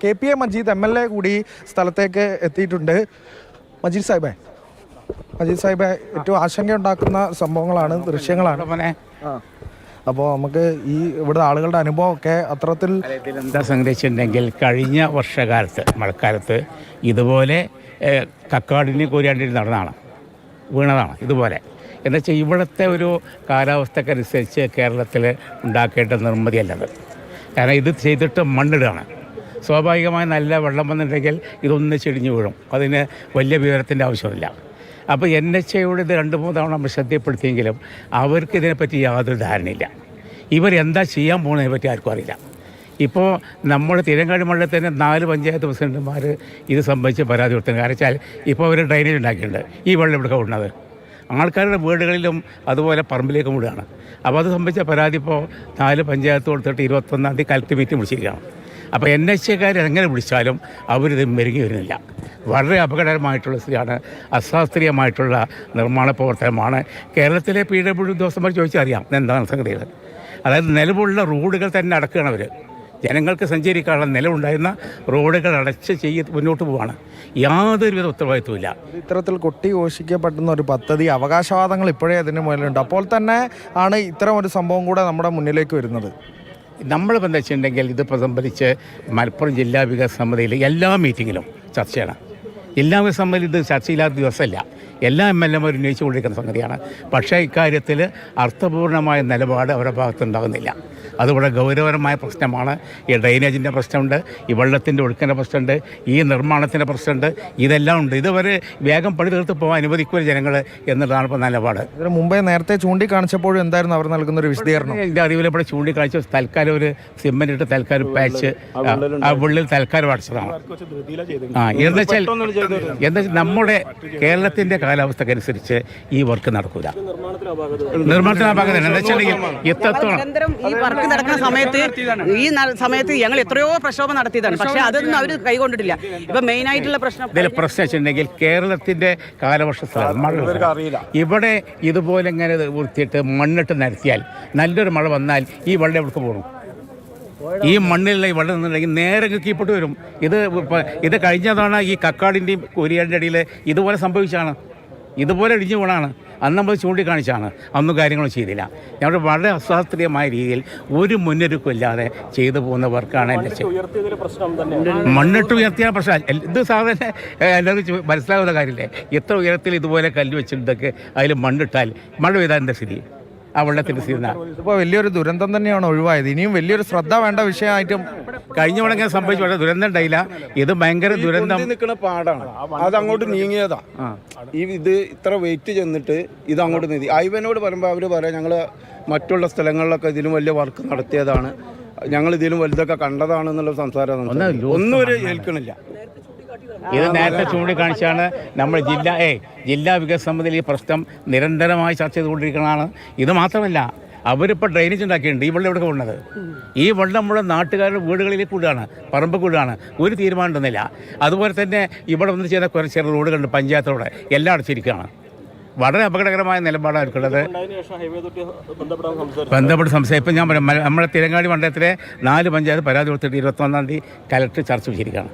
KPA Majeed MLA കൂടി സ്ഥലത്തേക്ക് എത്തിയിട്ടുണ്ട്. മജീദ് സാഹിബേ, ഏറ്റവും ആശങ്കയുണ്ടാക്കുന്ന സംഭവങ്ങളാണ്, ദൃശ്യങ്ങളാണ്. അപ്പോൾ നമുക്ക് ഈ ഇവിടുത്തെ ആളുകളുടെ അനുഭവമൊക്കെ അത്തരത്തിൽ എന്താ സംഗ്രഹിച്ചിട്ടുണ്ടെങ്കിൽ കഴിഞ്ഞ വർഷകാലത്ത് മഴക്കാലത്ത് ഇതുപോലെ കക്കാടിന് കോരിയാണ്ടിൽ വീണതാണ് ഇതുപോലെ. എന്നുവെച്ചാൽ ഇവിടുത്തെ ഒരു കാലാവസ്ഥക്കനുസരിച്ച് കേരളത്തിൽ ഉണ്ടാക്കേണ്ട നിർമ്മിതിയല്ലത്. കാരണം ഇത് ചെയ്തിട്ട് മണ്ണിടുകയാണ്. സ്വാഭാവികമായി നല്ല വെള്ളം വന്നിട്ടുണ്ടെങ്കിൽ ഇതൊന്ന് ചെടിഞ്ഞു വീഴും. അതിന് വലിയ വിവരത്തിൻ്റെ ആവശ്യമില്ല. അപ്പോൾ NHAയോട് ഇത് 2-3 തവണ നമ്മൾ ശ്രദ്ധപ്പെടുത്തിയെങ്കിലും അവർക്ക് ഇതിനെപ്പറ്റി യാതൊരു ധാരണയില്ല. ഇവരെന്താ ചെയ്യാൻ പോകുന്നതിനെ പറ്റി ആർക്കും അറിയില്ല. ഇപ്പോൾ നമ്മൾ തിരങ്ങാടി മണ്ഡലത്തിൻ്റെ 4 പഞ്ചായത്ത് പ്രസിഡന്റുമാർ ഇത് സംബന്ധിച്ച് പരാതി കൊടുത്തത്. കാരണം വെച്ചാൽ ഇപ്പോൾ അവർ ഡ്രൈനേജ് ഉണ്ടാക്കിയിട്ടുണ്ട്. ഈ വെള്ളം ഇവിടെ വിടുന്നത് ആൾക്കാരുടെ വീടുകളിലും അതുപോലെ പറമ്പിലേക്കും വിടുകയാണ്. അപ്പോൾ അത് സംബന്ധിച്ച പരാതി ഇപ്പോൾ 4 പഞ്ചായത്ത് കൊടുത്തിട്ട് 21-ാം തീയതി കലക്ടർ മീറ്റിംഗ് വിളിച്ചിരിക്കുകയാണ്. അപ്പോൾ NHAക്കാർ എങ്ങനെ വിളിച്ചാലും അവരിത് മെരുങ്ങി വരുന്നില്ല. വളരെ അപകടകരമായിട്ടുള്ള സ്ഥിതിയാണ്, അശാസ്ത്രീയമായിട്ടുള്ള നിർമ്മാണ പ്രവർത്തനമാണ്. കേരളത്തിലെ PWD ഉദ്യോഗസ്ഥന്മാർ ചോദിച്ചറിയാം എന്താണ് സംഗതികൾ. അതായത് നിലവിലുള്ള റോഡുകൾ തന്നെ അടക്കുകയാണ് അവർ. ജനങ്ങൾക്ക് സഞ്ചരിക്കാനുള്ള നിലവുണ്ടായിരുന്ന റോഡുകൾ അടച്ച് മുന്നോട്ട് പോവുകയാണ്. യാതൊരുവിധ ഉത്തരവാദിത്വമില്ല. ഇത്തരത്തിൽ കൊട്ടിഘോഷിക്കപ്പെടുന്ന ഒരു പദ്ധതി, അവകാശവാദങ്ങൾ ഇപ്പോഴേ അതിന് മുന്നിലുണ്ട്. അപ്പോൾ തന്നെ ആണ് ഇത്തരം ഒരു സംഭവം കൂടെ നമ്മുടെ മുന്നിലേക്ക് വരുന്നത്. നമ്മളിപ്പോൾ എന്താ വെച്ചിട്ടുണ്ടെങ്കിൽ ഇതിപ്പോൾ സംബന്ധിച്ച് മലപ്പുറം ജില്ലാ വികസന സമിതിയിൽ എല്ലാ മീറ്റിങ്ങിലും ചർച്ചയാണ്. എല്ലാ സമിതിയിൽ ഇത് ചർച്ചയില്ലാത്ത ദിവസമല്ല. എല്ലാ MLAമാരും ഉന്നയിച്ചുകൊണ്ടിരിക്കുന്ന സംഗതിയാണ്. പക്ഷേ ഇക്കാര്യത്തിൽ അർത്ഥപൂർണമായ നിലപാട് അവരുടെ ഭാഗത്തുണ്ടാകുന്നില്ല. അതുപോലെ ഗൗരവകരമായ പ്രശ്നമാണ്. ഈ ഡ്രെയിനേജിൻ്റെ പ്രശ്നമുണ്ട്, ഈ വെള്ളത്തിൻ്റെ ഒഴുക്കിൻ്റെ പ്രശ്നമുണ്ട്, ഈ നിർമ്മാണത്തിൻ്റെ പ്രശ്നമുണ്ട്. ഇതെല്ലാം ഉണ്ട്. ഇതുവരെ വേഗം പണി തീർത്ത് പോകാൻ അനുവദിക്കുക ജനങ്ങൾ എന്നുള്ളതാണ് ഇപ്പോൾ നിലപാട്. ഇതിന് മുമ്പേ നേരത്തെ ചൂണ്ടിക്കാണിച്ചപ്പോഴും എന്തായിരുന്നു അവർ നൽകുന്നൊരു വിശദീകരണം? എൻ്റെ അറിവിൽ ഇവിടെ ചൂണ്ടിക്കാണിച്ച തൽക്കാലം ഒരു സിമെൻ്റ് ഇട്ട് തൽക്കാലം പാച്ച് ആ ഉള്ളിൽ തൽക്കാലം അടച്ചതാണ്. എന്നുവെച്ചാൽ നമ്മുടെ കേരളത്തിൻ്റെ കാലാവസ്ഥക്കനുസരിച്ച് ഈ വർക്ക് നടക്കില്ല. നിർമ്മാണത്തിന് അപാകത എന്താ വെച്ചിട്ടുണ്ടെങ്കിൽ ഈ നടക്കുന്ന സമയത്ത് ഞങ്ങൾ എത്രയോ പ്രക്ഷോഭം നടത്തിയതാണ്. പക്ഷെ അതൊന്നും അവർ കൈകൊണ്ടിട്ടില്ല. ഇപ്പൊ മെയിൻ ആയിട്ടുള്ള പ്രശ്നം വെച്ചിട്ടുണ്ടെങ്കിൽ കേരളത്തിന്റെ കാലവർഷ ഇവിടെ ഇതുപോലെ ഇങ്ങനെ വൃത്തിയിട്ട് മണ്ണിട്ട് നിരത്തിയാൽ നല്ലൊരു മഴ വന്നാൽ ഈ വെള്ളം എവിടെ പോകും? ഈ മണ്ണിലുള്ള ഈ വെള്ളം നിന്നുണ്ടെങ്കിൽ നേരെ കീഴ്പോട്ട് വരും. ഇത് കഴിഞ്ഞ തവണ ഈ കക്കാടിൻ്റെയും കൊരിയാടിൻ്റെ ഇടയിൽ ഇതുപോലെ സംഭവിച്ചാണ്. ഇതുപോലെ ഇടിഞ്ഞു വീണാണ്. അന്ന് നമ്മൾ ചൂണ്ടിക്കാണിച്ചാണ്. അന്നും കാര്യങ്ങളും ചെയ്തില്ല. ഞങ്ങളുടെ വളരെ അശാസ്ത്രീയമായ രീതിയിൽ ഒരു മുന്നൊരുക്കം ഇല്ലാതെ ചെയ്തു പോകുന്ന വർക്കാണ് മണ്ണിട്ട് ഉയർത്തിയ പ്രശ്നം. ഇത് സാധാരണ എല്ലാവർക്കും മനസ്സിലാകുന്ന കാര്യമില്ലേ? എത്ര ഉയരത്തിൽ ഇതുപോലെ കല്ല് വെച്ചിട്ടൊക്കെ അതിൽ മണ്ണിട്ടാൽ മഴ പെയ്താൽ എന്താ സ്ഥിതി? ആ വെള്ളത്തിൻ്റെ സ്ഥിതി ഇപ്പോൾ വലിയൊരു ദുരന്തം തന്നെയാണ് ഒഴിവായത്. ഇനിയും വലിയൊരു ശ്രദ്ധ വേണ്ട വിഷയമായിട്ടും കഴിഞ്ഞ വടങ്ങനെ സംഭവിച്ചു. വളരെ ദുരന്തം ഉണ്ടായില്ല. ഇത് ഭയങ്കര ദുരന്തം നിൽക്കുന്ന പാടാണ്. അത് അങ്ങോട്ട് നീങ്ങിയതാ. ഇത് ഇത്ര വെയിറ്റ് ചെന്നിട്ട് ഇത് അങ്ങോട്ട് നീതി. ഐവനോട് പറയുമ്പോൾ അവർ പറയാം ഞങ്ങൾ മറ്റുള്ള സ്ഥലങ്ങളിലൊക്കെ ഇതിലും വലിയ വർക്ക് നടത്തിയതാണ്, ഞങ്ങൾ ഇതിലും വലുതൊക്കെ കണ്ടതാണെന്നുള്ള സംസാരം ഒന്നും ഒരു ഏൽക്കണില്ല. ഇത് നേരത്തെ ചൂണ്ടിക്കാണിച്ചാണ് നമ്മൾ ജില്ലാ വികസന സമിതിയിൽ ഈ പ്രശ്നം നിരന്തരമായി ചർച്ച ചെയ്തുകൊണ്ടിരിക്കുന്നതാണ്. ഇത് മാത്രമല്ല, അവരിപ്പോൾ ഡ്രെയിനേജ് ഉണ്ടാക്കിയിട്ടുണ്ട്. ഈ വെള്ളം എവിടെ കൊണ്ടത്? ഈ വെള്ളം മുഴുവൻ നാട്ടുകാരുടെ വീടുകളിലേക്ക് വിടുകയാണ്, പറമ്പ് വിടുകയാണ്. ഒരു തീരുമാനം ഉണ്ടെന്നില്ല. അതുപോലെ തന്നെ ഇവിടെ വന്ന് ചെയ്ത കുറച്ച് ചെറിയ റോഡുകളുണ്ട് പഞ്ചായത്തോടെ, എല്ലാം അടച്ചിരിക്കുകയാണ്. വളരെ അപകടകരമായ നിലപാടായിരിക്കുള്ളത്. ബന്ധപ്പെട്ട് സംശയം ഇപ്പം ഞാൻ പറയാം, നമ്മുടെ തിരങ്ങാടി മണ്ഡലത്തിലെ 4 പഞ്ചായത്ത് പരാതി കൊടുത്തിട്ട് 21-ാം തീയതി കലക്ടർ ചർച്ച വെച്ചിരിക്കുകയാണ്.